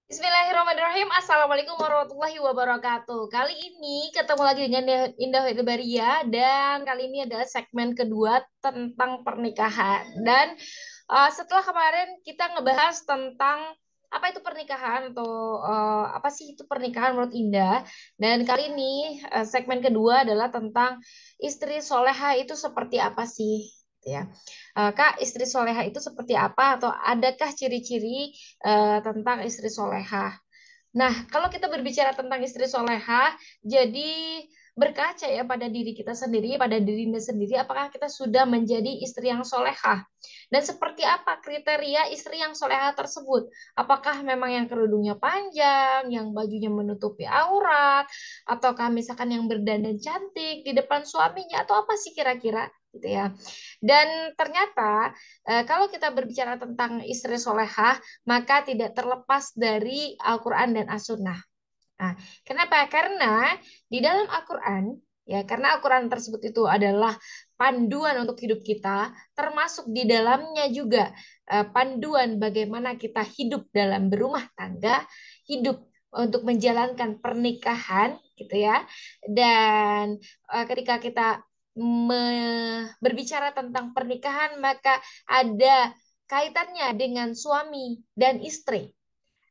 Bismillahirrahmanirrahim. Assalamualaikum warahmatullahi wabarakatuh. Kali ini ketemu lagi dengan Indah Hidabaria dan kali ini adalah segmen kedua tentang pernikahan. Dan setelah kemarin kita ngebahas tentang apa itu pernikahan atau apa sih itu pernikahan menurut Indah. Dan kali ini segmen kedua adalah tentang istri soleha itu seperti apa sih, gitu ya. Kak, istri soleha itu seperti apa atau adakah ciri-ciri tentang istri soleha? Nah, kalau kita berbicara tentang istri soleha, jadi berkaca ya pada diri kita sendiri, pada dirinya sendiri, apakah kita sudah menjadi istri yang soleha? Dan seperti apa kriteria istri yang soleha tersebut? Apakah memang yang kerudungnya panjang, yang bajunya menutupi aurat, ataukah misalkan yang berdandan cantik di depan suaminya, atau apa sih kira-kira? Gitu ya. Dan ternyata kalau kita berbicara tentang istri solehah, maka tidak terlepas dari Al-Quran dan As-Sunnah. Nah, kenapa? Karena di dalam Al-Quran, ya karena Al-Quran tersebut itu adalah panduan untuk hidup kita, termasuk di dalamnya juga panduan bagaimana kita hidup dalam berumah tangga, hidup untuk menjalankan pernikahan, gitu ya. Dan ketika kita berbicara tentang pernikahan, maka ada kaitannya dengan suami dan istri.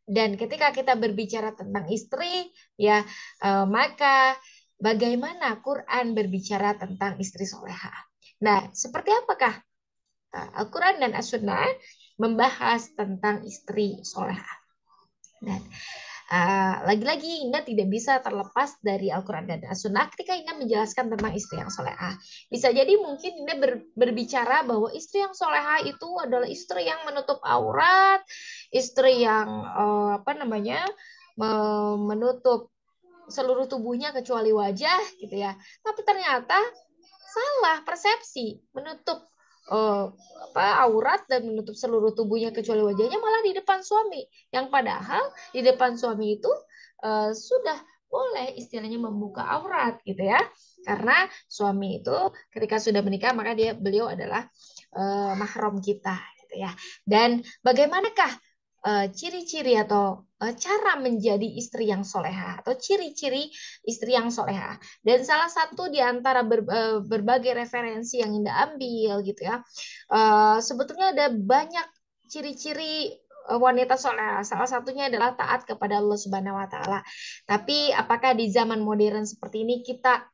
Dan ketika kita berbicara tentang istri, ya maka bagaimana Quran berbicara tentang istri soleha? Nah, seperti apakah Al-Quran dan As-Sunnah membahas tentang istri soleha? Dan lagi-lagi Indah tidak bisa terlepas dari Al-Quran dan As-Sunnah ketika Indah menjelaskan tentang istri yang solehah. Bisa jadi mungkin Indah berbicara bahwa istri yang solehah itu adalah istri yang menutup aurat, istri yang apa namanya menutup seluruh tubuhnya kecuali wajah gitu ya. Tapi ternyata salah persepsi, menutup eh, apa aurat dan menutup seluruh tubuhnya kecuali wajahnya malah di depan suami, yang padahal di depan suami itu sudah boleh istilahnya membuka aurat gitu ya, karena suami itu ketika sudah menikah maka beliau adalah mahram kita gitu ya. Dan bagaimanakah ciri-ciri atau cara menjadi istri yang soleha atau ciri-ciri istri yang soleha. Dan salah satu di antara berbagai referensi yang Indah ambil gitu ya, sebetulnya ada banyak ciri-ciri wanita soleha. Salah satunya adalah taat kepada Allah Subhanahu Wa Taala. Tapi apakah di zaman modern seperti ini kita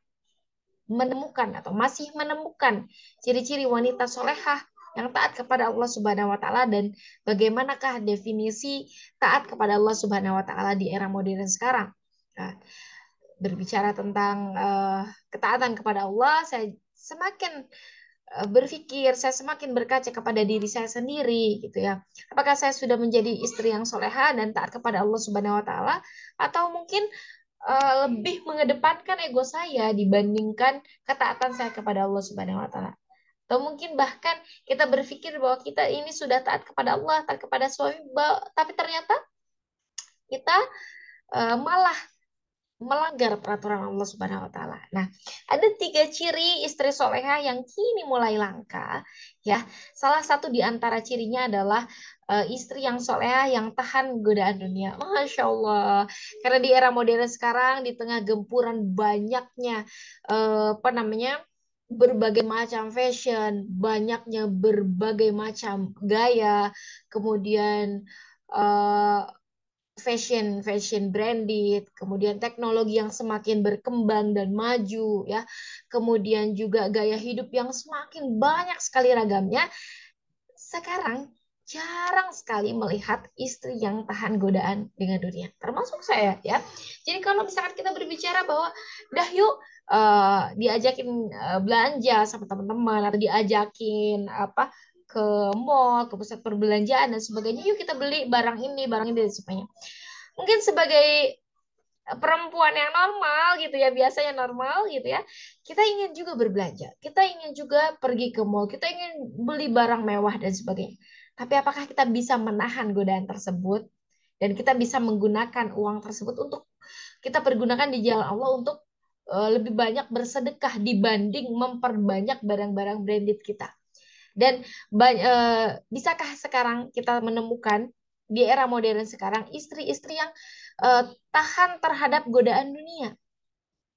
menemukan atau masih menemukan ciri-ciri wanita solehah yang taat kepada Allah Subhanahu wa taala, dan bagaimanakah definisi taat kepada Allah Subhanahu wa taala di era modern sekarang? Nah, berbicara tentang ketaatan kepada Allah, saya semakin berpikir, saya semakin berkaca kepada diri saya sendiri gitu ya. Apakah saya sudah menjadi istri yang soleha dan taat kepada Allah Subhanahu wa taala, atau mungkin lebih mengedepankan ego saya dibandingkan ketaatan saya kepada Allah Subhanahu wa taala. Atau mungkin bahkan kita berpikir bahwa kita ini sudah taat kepada Allah, taat kepada suami, tapi ternyata kita malah melanggar peraturan Allah Subhanahu wa taala. Nah, ada tiga ciri istri soleha yang kini mulai langka ya. Salah satu di antara cirinya adalah istri yang soleha yang tahan godaan dunia. Masya Allah. Karena di era modern sekarang di tengah gempuran banyaknya apa namanya berbagai macam fashion, banyaknya berbagai macam gaya, kemudian eh, fashion fashion branded, kemudian teknologi yang semakin berkembang dan maju ya, kemudian juga gaya hidup yang semakin banyak sekali ragamnya. Sekarang jarang sekali melihat istri yang tahan godaan dengan dunia, termasuk saya ya. Jadi kalau misalkan kita berbicara bahwa dah yuk diajakin belanja sama teman-teman atau diajakin apa ke mall, ke pusat perbelanjaan dan sebagainya, yuk kita beli barang ini dan sebagainya. Mungkin sebagai perempuan yang normal gitu ya, biasanya normal gitu ya, kita ingin juga berbelanja, kita ingin juga pergi ke mall, kita ingin beli barang mewah dan sebagainya. Tapi apakah kita bisa menahan godaan tersebut dan kita bisa menggunakan uang tersebut untuk kita pergunakan di jalan Allah untuk lebih banyak bersedekah dibanding memperbanyak barang-barang branded kita. Dan bisakah sekarang kita menemukan di era modern sekarang istri-istri yang tahan terhadap godaan dunia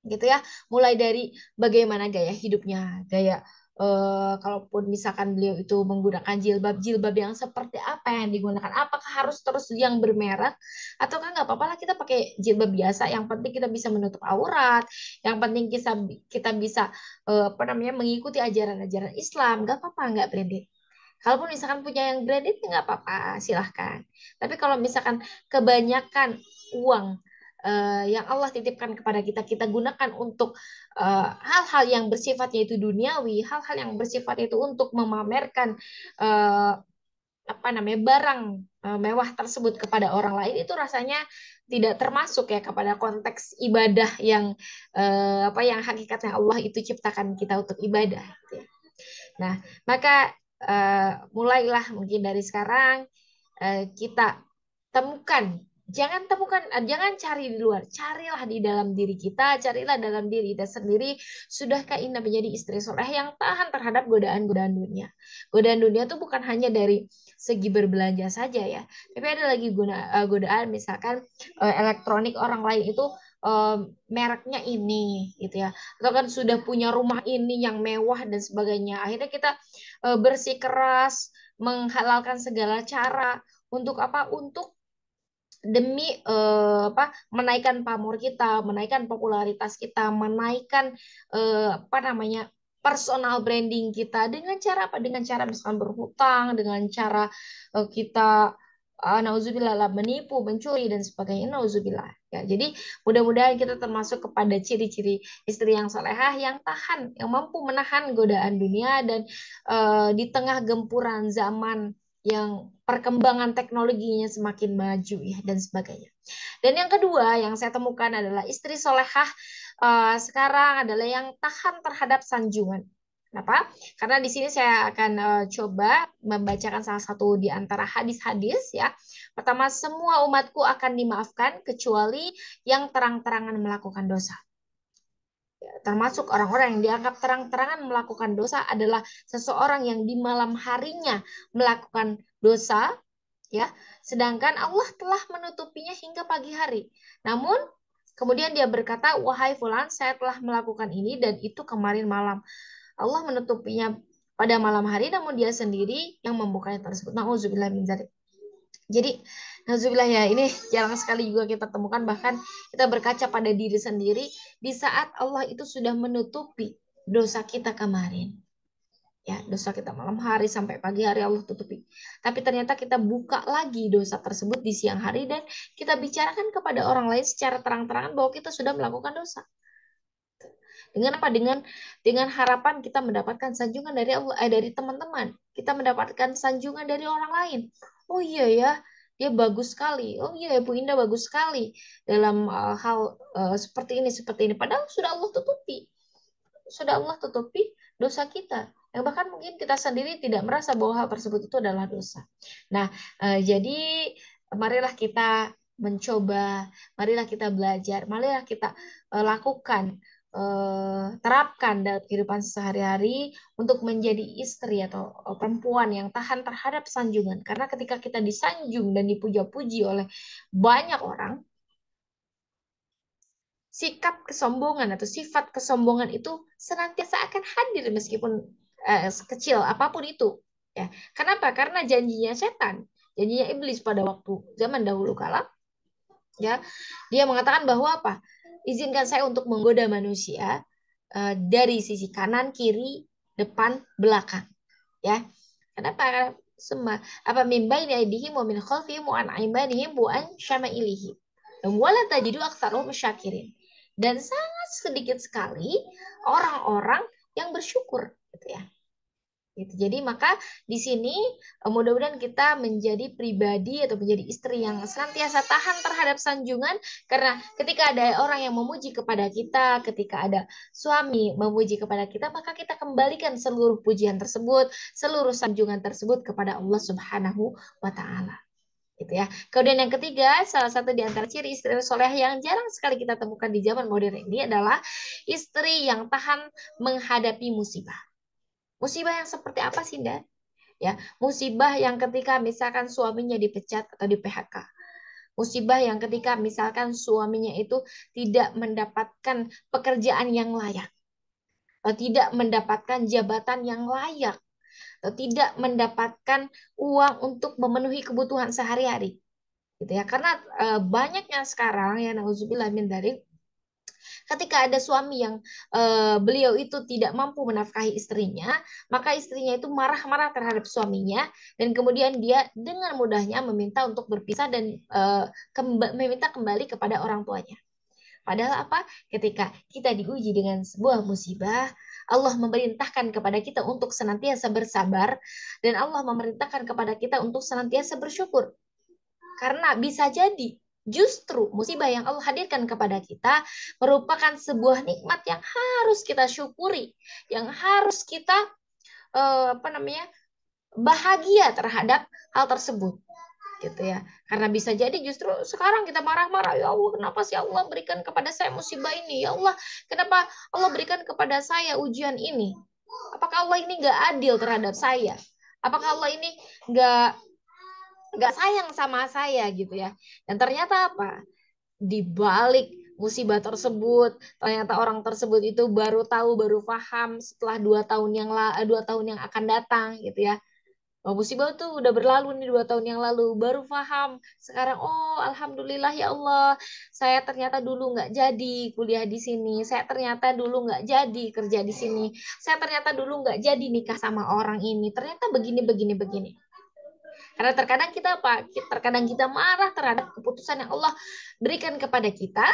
gitu ya. Mulai dari bagaimana gaya hidupnya, gaya kalaupun misalkan beliau itu menggunakan jilbab yang seperti apa yang digunakan, apakah harus terus yang bermerek atau kan nggak apa-apa lah kita pakai jilbab biasa, yang penting kita bisa menutup aurat, yang penting kita kita bisa apa namanya mengikuti ajaran-ajaran Islam, nggak apa-apa, nggak branded. Kalaupun misalkan punya yang branded ya nggak apa-apa, silahkan. Tapi kalau misalkan kebanyakan uang yang Allah titipkan kepada kita, kita gunakan untuk hal-hal yang bersifatnya itu duniawi, hal-hal yang bersifat itu untuk memamerkan eh, apa namanya barang mewah tersebut kepada orang lain, itu rasanya tidak termasuk ya kepada konteks ibadah yang apa yang hakikatnya Allah itu ciptakan kita untuk ibadah gitu ya. Nah, maka mulailah mungkin dari sekarang kita temukan, jangan cari di luar, carilah di dalam diri kita, carilah dalam diri kita sendiri, sudahkah Ina menjadi istri soleh yang tahan terhadap godaan-godaan dunia. Godaan dunia itu bukan hanya dari segi berbelanja saja ya, tapi ada lagi godaan misalkan elektronik orang lain itu eh, mereknya ini gitu ya, atau kan sudah punya rumah ini yang mewah dan sebagainya. Akhirnya kita bersikeras menghalalkan segala cara untuk apa? Untuk demi apa? Menaikkan pamor kita, menaikkan popularitas kita, menaikkan apa namanya? Personal branding kita dengan cara apa? Dengan cara misalkan berhutang, dengan cara kita nauzubillah lah, menipu, mencuri dan sebagainya. Nauzubillah. Ya, jadi mudah-mudahan kita termasuk kepada ciri-ciri istri yang solehah, yang tahan, yang mampu menahan godaan dunia dan di tengah gempuran zaman yang perkembangan teknologinya semakin maju ya dan sebagainya. Dan yang kedua yang saya temukan adalah istri solehah sekarang adalah yang tahan terhadap sanjungan. Kenapa? Karena di sini saya akan coba membacakan salah satu di antara hadis-hadis ya. Pertama, semua umatku akan dimaafkan kecuali yang terang-terangan melakukan dosa. Termasuk orang-orang yang dianggap terang-terangan melakukan dosa adalah seseorang yang di malam harinya melakukan dosa, ya, sedangkan Allah telah menutupinya hingga pagi hari. Namun kemudian dia berkata, wahai fulan, saya telah melakukan ini dan itu kemarin malam. Allah menutupinya pada malam hari, namun dia sendiri yang membukanya tersebut. Nauzubillah min dzalik. Jadi, nauzubillah ya, ini jarang sekali juga kita temukan, bahkan kita berkaca pada diri sendiri di saat Allah itu sudah menutupi dosa kita kemarin. Ya, dosa kita malam hari sampai pagi hari Allah tutupi. Tapi ternyata kita buka lagi dosa tersebut di siang hari dan kita bicarakan kepada orang lain secara terang-terangan bahwa kita sudah melakukan dosa. Dengan apa? Dengan harapan kita mendapatkan sanjungan dari Allah, dari teman-teman. Kita mendapatkan sanjungan dari orang lain. Oh iya ya, dia bagus sekali. Oh iya ya, Bu Indah bagus sekali dalam hal seperti ini. Padahal sudah Allah tutupi. Sudah Allah tutupi dosa kita. Yang bahkan mungkin kita sendiri tidak merasa bahwa hal tersebut itu adalah dosa. Nah, jadi marilah kita mencoba, marilah kita belajar, marilah kita lakukan, terapkan dalam kehidupan sehari-hari untuk menjadi istri atau perempuan yang tahan terhadap sanjungan. Karena ketika kita disanjung dan dipuja-puji oleh banyak orang, sikap kesombongan atau sifat kesombongan itu senantiasa akan hadir meskipun kecil apapun itu. Ya, kenapa? Karena janjinya setan, janjinya iblis pada waktu zaman dahulu kala, ya, dia mengatakan bahwa apa? Izinkan saya untuk menggoda manusia dari sisi kanan, kiri, depan, belakang. Ya, kenapa? Karena semua apa min baini aydihim wa min khalfihim wa an aimanihim wa an syama'ilihim. Wala tajidu aktsaruhum syakirin. Dan sangat sedikit sekali orang-orang yang bersyukur gitu ya. Gitu. Jadi maka di sini mudah-mudahan kita menjadi pribadi atau menjadi istri yang senantiasa tahan terhadap sanjungan, karena ketika ada orang yang memuji kepada kita, ketika ada suami memuji kepada kita, maka kita kembalikan seluruh pujian tersebut, seluruh sanjungan tersebut kepada Allah Subhanahu wa taala. Gitu ya. Kemudian yang ketiga, salah satu di antara ciri istri soleh yang jarang sekali kita temukan di zaman modern ini adalah istri yang tahan menghadapi musibah. Musibah yang seperti apa sih, Nda? Ya, musibah yang ketika misalkan suaminya dipecat atau di PHK. Musibah yang ketika misalkan suaminya itu tidak mendapatkan pekerjaan yang layak, atau tidak mendapatkan jabatan yang layak, atau tidak mendapatkan uang untuk memenuhi kebutuhan sehari-hari. Gitu ya. Karena banyaknya sekarang ya nauzubillah min dzalik, ketika ada suami yang beliau itu tidak mampu menafkahi istrinya, maka istrinya itu marah-marah terhadap suaminya dan kemudian dia dengan mudahnya meminta untuk berpisah dan meminta kembali kepada orang tuanya. Padahal apa? Ketika kita diuji dengan sebuah musibah, Allah memerintahkan kepada kita untuk senantiasa bersabar dan Allah memerintahkan kepada kita untuk senantiasa bersyukur. Karena bisa jadi justru musibah yang Allah hadirkan kepada kita merupakan sebuah nikmat yang harus kita syukuri, yang harus kita apa namanya? Bahagia terhadap hal tersebut gitu ya. Karena bisa jadi justru sekarang kita marah-marah, ya Allah kenapa sih Allah berikan kepada saya musibah ini, ya Allah kenapa Allah berikan kepada saya ujian ini, apakah Allah ini nggak adil terhadap saya, apakah Allah ini nggak sayang sama saya gitu ya. Dan ternyata apa, di balik musibah tersebut ternyata orang tersebut itu baru tahu, baru paham setelah 2 tahun yang akan datang gitu ya. Oh, musibah tuh udah berlalu nih 2 tahun yang lalu, baru paham sekarang. Oh, alhamdulillah ya Allah, saya ternyata dulu nggak jadi kuliah di sini, saya ternyata dulu nggak jadi kerja di sini, saya ternyata dulu nggak jadi nikah sama orang ini, ternyata begini begini begini. Karena terkadang kita apa? Terkadang kita marah terhadap keputusan yang Allah berikan kepada kita,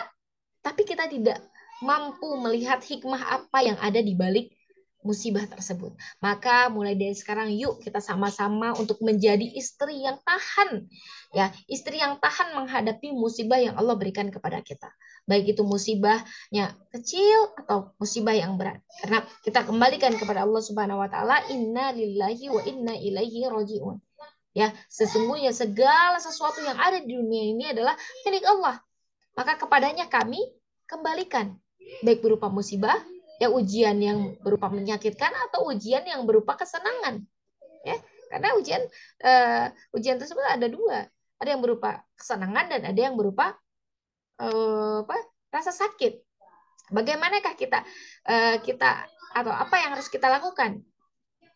tapi kita tidak mampu melihat hikmah apa yang ada di balik musibah tersebut. Maka mulai dari sekarang yuk kita sama-sama untuk menjadi istri yang tahan. Ya, istri yang tahan menghadapi musibah yang Allah berikan kepada kita. Baik itu musibahnya kecil atau musibah yang berat. Karena kita kembalikan kepada Allah Subhanahu wa taala, inna lillahi wa inna ilaihi rajiun. Ya, sesungguhnya segala sesuatu yang ada di dunia ini adalah milik Allah. Maka kepadanya kami kembalikan, baik berupa musibah, ya ujian yang berupa menyakitkan atau ujian yang berupa kesenangan. Ya, karena ujian tersebut ada dua, ada yang berupa kesenangan dan ada yang berupa apa, rasa sakit. Bagaimanakah kita atau apa yang harus kita lakukan?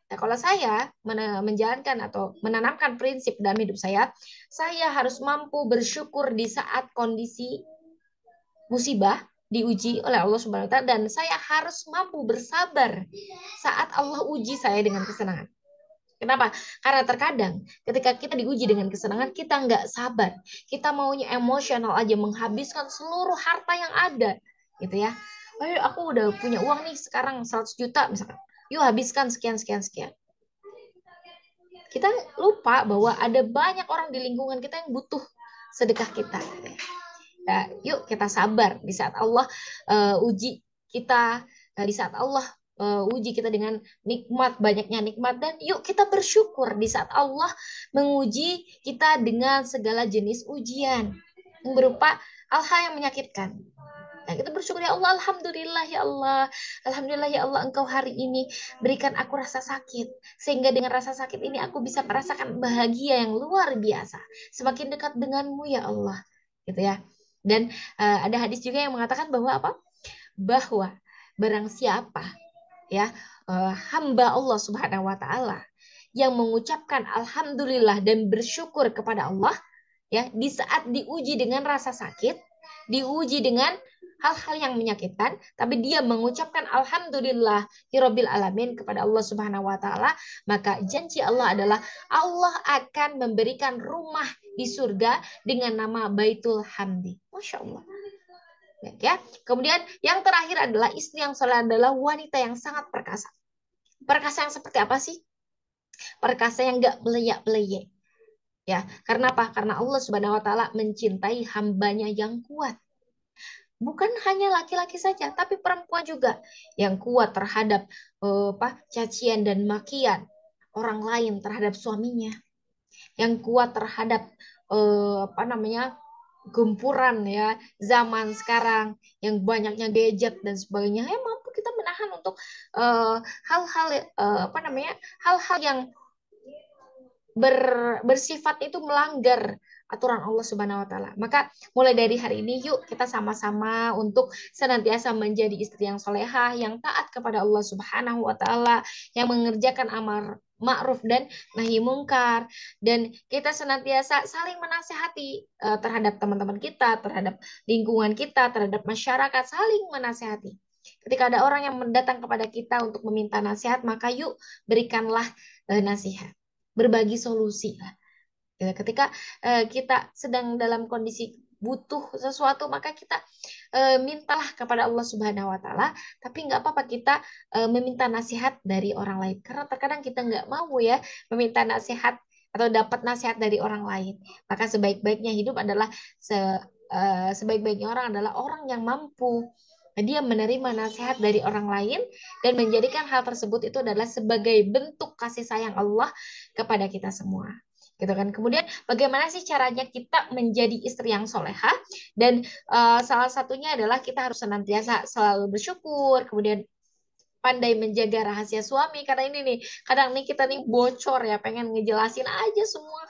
Nah, kalau saya menjalankan atau menanamkan prinsip dalam hidup saya harus mampu bersyukur di saat kondisi musibah diuji oleh Allah Subhanahu wa taala dan saya harus mampu bersabar saat Allah uji saya dengan kesenangan. Kenapa? Karena terkadang ketika kita diuji dengan kesenangan kita nggak sabar, kita maunya emosional aja menghabiskan seluruh harta yang ada, gitu ya. Ayo aku udah punya uang nih sekarang 100 juta misalkan, yuk habiskan sekian sekian sekian. Kita lupa bahwa ada banyak orang di lingkungan kita yang butuh sedekah kita. Ya, yuk kita sabar di saat Allah uji kita, di saat Allah uji kita dengan nikmat, banyaknya nikmat, dan yuk kita bersyukur di saat Allah menguji kita dengan segala jenis ujian yang berupa hal-hal yang menyakitkan. Nah, kita bersyukur ya Allah, alhamdulillah ya Allah, alhamdulillah ya Allah, Engkau hari ini berikan aku rasa sakit, sehingga dengan rasa sakit ini aku bisa merasakan bahagia yang luar biasa, semakin dekat denganmu ya Allah, gitu ya. Dan ada hadis juga yang mengatakan bahwa apa? Bahwa barang siapa ya hamba Allah Subhanahu wa taala yang mengucapkan alhamdulillah dan bersyukur kepada Allah ya di saat diuji dengan rasa sakit, diuji dengan hal-hal yang menyakitkan, tapi dia mengucapkan alhamdulillah hirobbil alamin kepada Allah Subhanahu wa taala, maka janji Allah adalah Allah akan memberikan rumah di surga dengan nama Baitul Hamdi. Masya Allah. Ya. Kemudian yang terakhir adalah istri yang soleh adalah wanita yang sangat perkasa. Perkasa yang seperti apa sih? Perkasa yang gak meleyak-meleyek. Ya, karena apa? Karena Allah Subhanahu wa taala mencintai hambanya yang kuat. Bukan hanya laki-laki saja, tapi perempuan juga yang kuat terhadap cacian dan makian orang lain terhadap suaminya, yang kuat terhadap gempuran ya zaman sekarang yang banyaknya gadget dan sebagainya. Ya mampu kita menahan untuk hal-hal hal-hal yang bersifat itu melanggar aturan Allah Subhanahu wa taala. Maka mulai dari hari ini yuk kita sama-sama untuk senantiasa menjadi istri yang solehah, yang taat kepada Allah Subhanahu wa taala, yang mengerjakan amar ma'ruf dan nahi mungkar, dan kita senantiasa saling menasehati terhadap teman-teman kita, terhadap lingkungan kita, terhadap masyarakat, saling menasehati. Ketika ada orang yang mendatang kepada kita untuk meminta nasihat, maka yuk berikanlah nasihat, berbagi solusi lah. Ya, ketika kita sedang dalam kondisi butuh sesuatu, maka kita mintalah kepada Allah Subhanahu Wa Taala. Tapi nggak apa-apa kita meminta nasihat dari orang lain, karena terkadang kita nggak mau ya meminta nasihat atau dapat nasihat dari orang lain. Maka sebaik-baiknya hidup adalah sebaik-baiknya orang adalah orang yang mampu dia menerima nasihat dari orang lain dan menjadikan hal tersebut itu adalah sebagai bentuk kasih sayang Allah kepada kita semua, gitu kan. Kemudian bagaimana sih caranya kita menjadi istri yang soleha? Dan salah satunya adalah kita harus senantiasa selalu bersyukur, kemudian pandai menjaga rahasia suami. Karena ini nih kadang nih kita nih bocor ya, pengen ngejelasin aja semua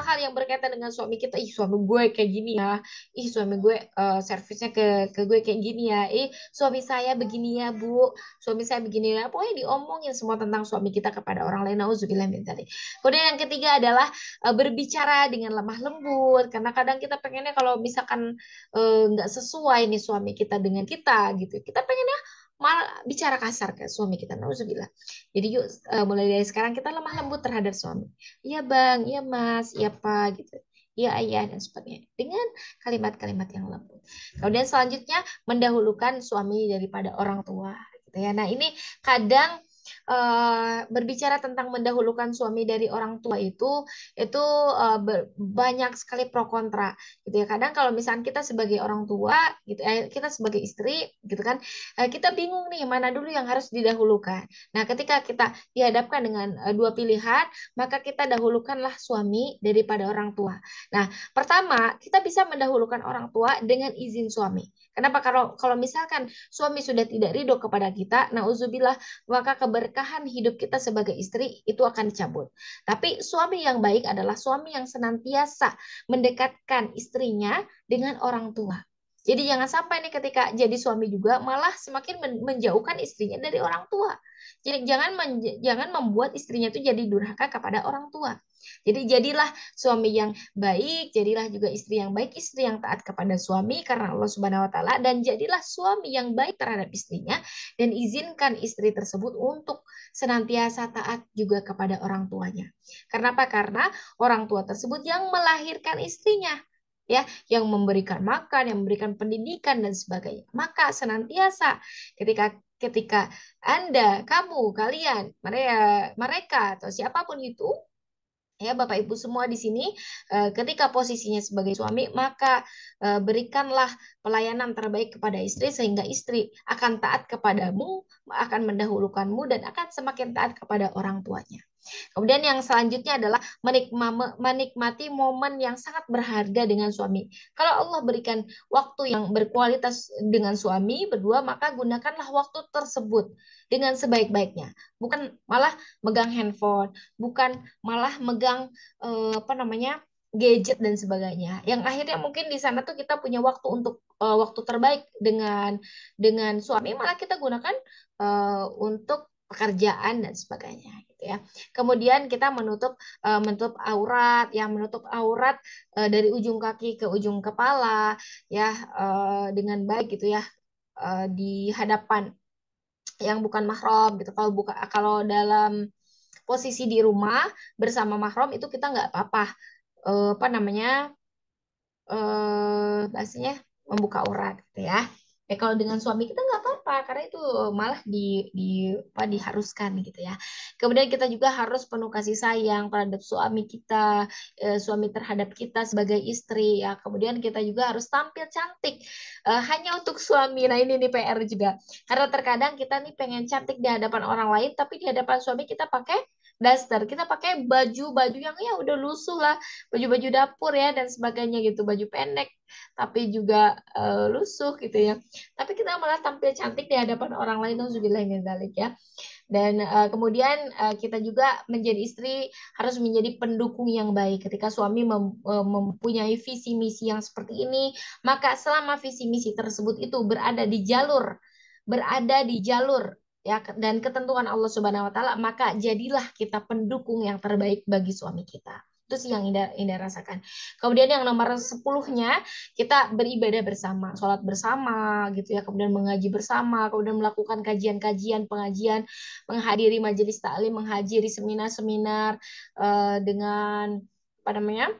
hal yang berkaitan dengan suami kita. Ih, suami gue kayak gini ya, ih suami gue servisnya ke gue kayak gini ya, ih suami saya begini ya bu, suami saya begini ya. Pokoknya diomongin semua tentang suami kita kepada orang lain. Nauzubillah min dzalik. Kemudian yang ketiga adalah berbicara dengan lemah lembut, karena kadang kita pengennya kalau misalkan nggak sesuai nih suami kita dengan kita gitu, kita pengennya malah bicara kasar ke suami kita. Nauzubillah. Jadi yuk mulai dari sekarang kita lemah lembut terhadap suami. Iya bang, iya mas, iya pak gitu. Iya ayah dan sebagainya. Dengan kalimat-kalimat yang lembut. Kemudian selanjutnya mendahulukan suami daripada orang tua. Gitu ya. Nah ini kadang berbicara tentang mendahulukan suami dari orang tua itu banyak sekali pro kontra gitu ya. Kadang kalau misalnya kita sebagai orang tua gitu, kita sebagai istri gitu kan, kita bingung nih mana dulu yang harus didahulukan. Nah, ketika kita dihadapkan dengan dua pilihan, maka kita dahulukanlah suami daripada orang tua. Nah, pertama, kita bisa mendahulukan orang tua dengan izin suami. Kenapa? Kalau misalkan suami sudah tidak ridho kepada kita, nauzubillah, maka keberkahan hidup kita sebagai istri itu akan dicabut. Tapi suami yang baik adalah suami yang senantiasa mendekatkan istrinya dengan orang tua. Jadi jangan sampai nih ketika jadi suami juga malah semakin menjauhkan istrinya dari orang tua. Jadi jangan membuat istrinya itu jadi durhaka kepada orang tua. Jadi jadilah suami yang baik, jadilah juga istri yang baik, istri yang taat kepada suami karena Allah Subhanahu wa taala, dan jadilah suami yang baik terhadap istrinya, dan izinkan istri tersebut untuk senantiasa taat juga kepada orang tuanya. Karena apa? Karena orang tua tersebut yang melahirkan istrinya, ya, yang memberikan makan, yang memberikan pendidikan dan sebagainya. Maka senantiasa ketika ketika Anda, kamu, kalian, mereka atau siapapun itu, ya Bapak Ibu semua di sini, ketika posisinya sebagai suami, maka berikanlah pelayanan terbaik kepada istri sehingga istri akan taat kepadamu, akan mendahulukanmu, dan akan semakin taat kepada orang tuanya. Kemudian yang selanjutnya adalah menikmati momen yang sangat berharga dengan suami. Kalau Allah berikan waktu yang berkualitas dengan suami berdua, maka gunakanlah waktu tersebut dengan sebaik-baiknya. Bukan malah megang handphone, bukan malah megang apa namanya, gadget dan sebagainya. Yang akhirnya mungkin di sana tuh kita punya waktu untuk waktu terbaik dengan suami, malah kita gunakan untuk pekerjaan dan sebagainya gitu ya. Kemudian kita menutup aurat, yang menutup aurat dari ujung kaki ke ujung kepala ya, dengan baik gitu ya, di hadapan yang bukan mahram gitu. Kalau dalam posisi di rumah bersama mahram itu kita nggak apa-apa, apa namanya, bahasanya membuka aurat gitu ya. Ya kalau dengan suami kita nggak apa-apa karena itu malah diharuskan gitu ya. Kemudian kita juga harus penuh kasih sayang terhadap suami kita, suami terhadap kita sebagai istri ya. Kemudian kita juga harus tampil cantik hanya untuk suami. Nah ini nih PR juga. Karena terkadang kita nih pengen cantik di hadapan orang lain, tapi di hadapan suami kita pakai daster, kita pakai baju-baju yang ya udah lusuh lah, baju-baju dapur ya dan sebagainya gitu, baju pendek tapi juga lusuh gitu ya. Tapi kita malah tampil cantik di hadapan orang lain, nauzubillah min dzalik ya. Dan kemudian kita juga menjadi istri harus menjadi pendukung yang baik. Ketika suami mempunyai visi misi yang seperti ini, maka selama visi misi tersebut itu berada di jalur ya dan ketentuan Allah Subhanahu wa taala, maka jadilah kita pendukung yang terbaik bagi suami kita. Itu sih yang Indah, Indah rasakan. Kemudian yang nomor 10-nya, kita beribadah bersama, sholat bersama gitu ya, kemudian mengaji bersama, kemudian melakukan kajian-kajian, pengajian, menghadiri majelis taklim, menghadiri seminar-seminar dengan apa namanya?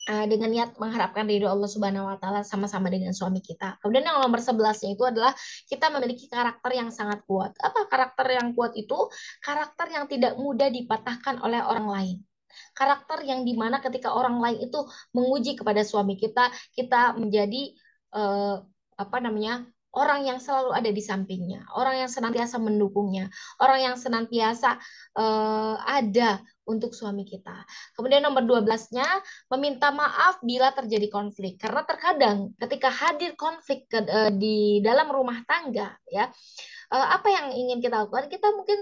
Dengan niat mengharapkan ridho Allah Subhanahu wa taala sama-sama dengan suami kita. Kemudian yang nomor 11-nya itu adalah kita memiliki karakter yang sangat kuat. Apa karakter yang kuat itu? Karakter yang tidak mudah dipatahkan oleh orang lain. Karakter yang dimana ketika orang lain itu menguji kepada suami kita, kita menjadi eh, apa namanya? Orang yang selalu ada di sampingnya, orang yang senantiasa mendukungnya, orang yang senantiasa ada untuk suami kita. Kemudian nomor 12-nya, meminta maaf bila terjadi konflik. Karena terkadang ketika hadir konflik di dalam rumah tangga, ya, apa yang ingin kita lakukan? Kita mungkin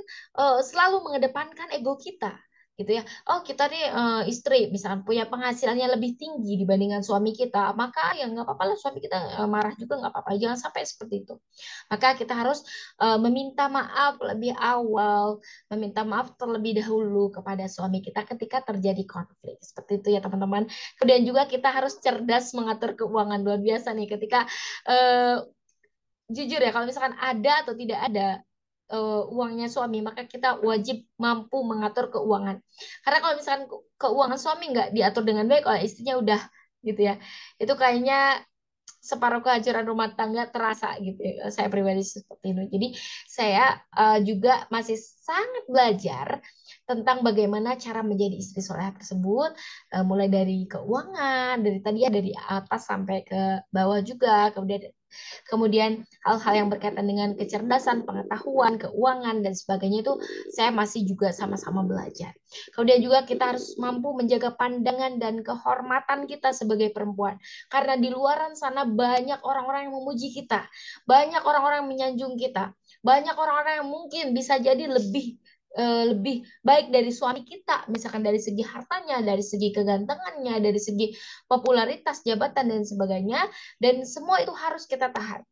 selalu mengedepankan ego kita, gitu ya. Oh, kita nih istri, misalkan punya penghasilannya lebih tinggi dibandingkan suami kita, maka ya nggak apa-apa lah suami kita marah juga nggak apa-apa. Jangan sampai seperti itu. Maka kita harus meminta maaf lebih awal, meminta maaf terlebih dahulu kepada suami kita ketika terjadi konflik. Seperti itu ya teman-teman. Kemudian juga kita harus cerdas mengatur keuangan. Luar biasa nih ketika eh, jujur ya, kalau misalkan ada atau tidak ada uangnya suami, maka kita wajib mampu mengatur keuangan. Karena kalau misalkan keuangan suami nggak diatur dengan baik oleh istrinya, udah gitu ya, itu kayaknya separuh kehancuran rumah tangga terasa gitu ya. Saya pribadi seperti itu. Jadi saya juga masih sangat belajar tentang bagaimana cara menjadi istri soleh tersebut, mulai dari keuangan, dari tadi ya dari atas sampai ke bawah juga, kemudian hal-hal yang berkaitan dengan kecerdasan, pengetahuan, keuangan dan sebagainya itu saya masih juga sama-sama belajar. Kemudian juga kita harus mampu menjaga pandangan dan kehormatan kita sebagai perempuan. Karena di luaran sana banyak orang-orang yang memuji kita, banyak orang-orang yang menyanjung kita, banyak orang-orang yang mungkin bisa jadi lebih baik dari suami kita, misalkan dari segi hartanya, dari segi kegantengannya, dari segi popularitas, jabatan dan sebagainya, dan semua itu harus kita tahan.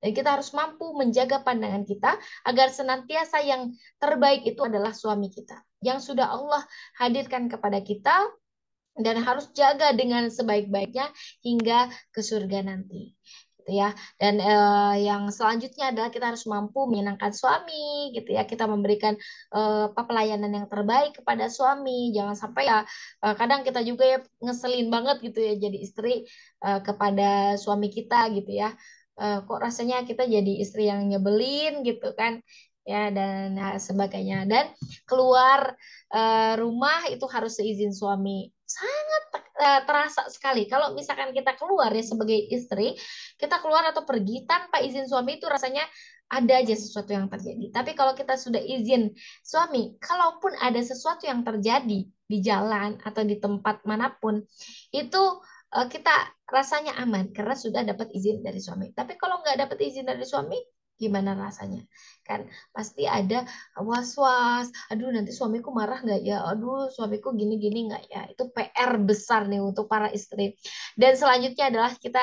Dan kita harus mampu menjaga pandangan kita agar senantiasa yang terbaik itu adalah suami kita yang sudah Allah hadirkan kepada kita dan harus jaga dengan sebaik-baiknya hingga ke surga nanti gitu ya. Dan yang selanjutnya adalah kita harus mampu menyenangkan suami gitu ya, kita memberikan pelayanan yang terbaik kepada suami. Jangan sampai ya kadang kita juga ya ngeselin banget gitu ya jadi istri kepada suami kita gitu ya. Kok rasanya kita jadi istri yang nyebelin gitu kan ya, dan sebagainya. Dan keluar rumah itu harus seizin suami. Sangat terasa sekali kalau misalkan kita keluar ya sebagai istri, kita keluar atau pergi tanpa izin suami, itu rasanya ada aja sesuatu yang terjadi. Tapi kalau kita sudah izin suami, kalaupun ada sesuatu yang terjadi di jalan atau di tempat manapun, itu kita rasanya aman karena sudah dapat izin dari suami. Tapi kalau nggak dapat izin dari suami, gimana rasanya? Kan pasti ada was-was. Aduh, nanti suamiku marah nggak ya? Aduh, suamiku gini-gini nggak ya? Itu PR besar nih untuk para istri. Dan selanjutnya adalah kita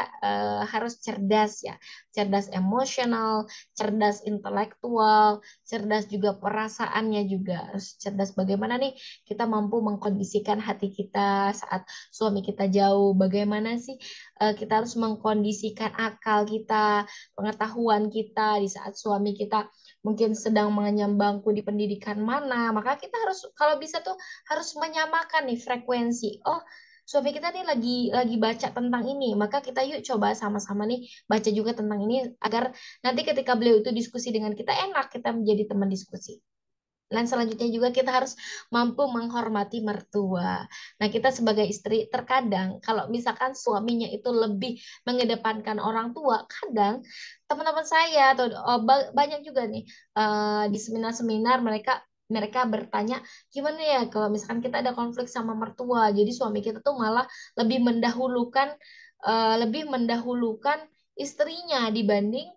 harus cerdas ya. Cerdas emosional, cerdas intelektual, cerdas juga perasaannya juga. Harus cerdas bagaimana nih kita mampu mengkondisikan hati kita saat suami kita jauh. Bagaimana sih kita harus mengkondisikan akal kita, pengetahuan kita di saat suami kita mungkin sedang mengenyam bangku di pendidikan mana, maka kita harus kalau bisa tuh harus menyamakan nih frekuensi. Oh, suami kita nih lagi baca tentang ini, maka kita yuk coba sama-sama nih baca juga tentang ini agar nanti ketika beliau itu diskusi dengan kita enak, kita menjadi teman diskusi. Dan selanjutnya juga kita harus mampu menghormati mertua. Nah, kita sebagai istri terkadang kalau misalkan suaminya itu lebih mengedepankan orang tua, kadang teman-teman saya atau banyak juga nih di seminar-seminar mereka mereka bertanya, gimana ya kalau misalkan kita ada konflik sama mertua, jadi suami kita tuh malah lebih mendahulukan lebih mendahulukan istrinya dibanding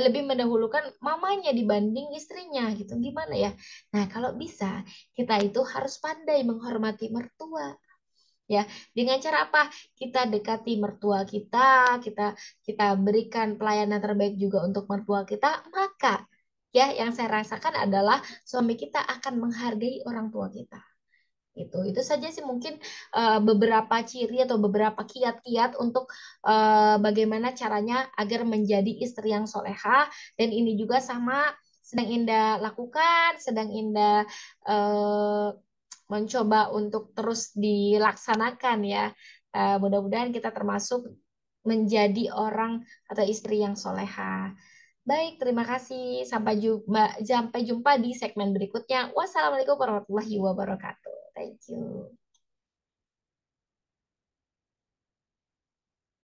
lebih mendahulukan mamanya dibanding istrinya gitu. Gimana ya? Nah, kalau bisa kita itu harus pandai menghormati mertua. Ya, dengan cara apa? Kita dekati mertua kita, kita berikan pelayanan terbaik juga untuk mertua kita, maka ya yang saya rasakan adalah suami kita akan menghargai orang tua kita. Itu saja sih mungkin beberapa ciri atau beberapa kiat-kiat untuk bagaimana caranya agar menjadi istri yang soleha, dan ini juga sama sedang Indah lakukan, sedang Indah eh, mencoba untuk terus dilaksanakan ya. Mudah-mudahan kita termasuk menjadi orang atau istri yang soleha. Baik, terima kasih. Sampai jumpa di segmen berikutnya. Wassalamualaikum warahmatullahi wabarakatuh. Thank you.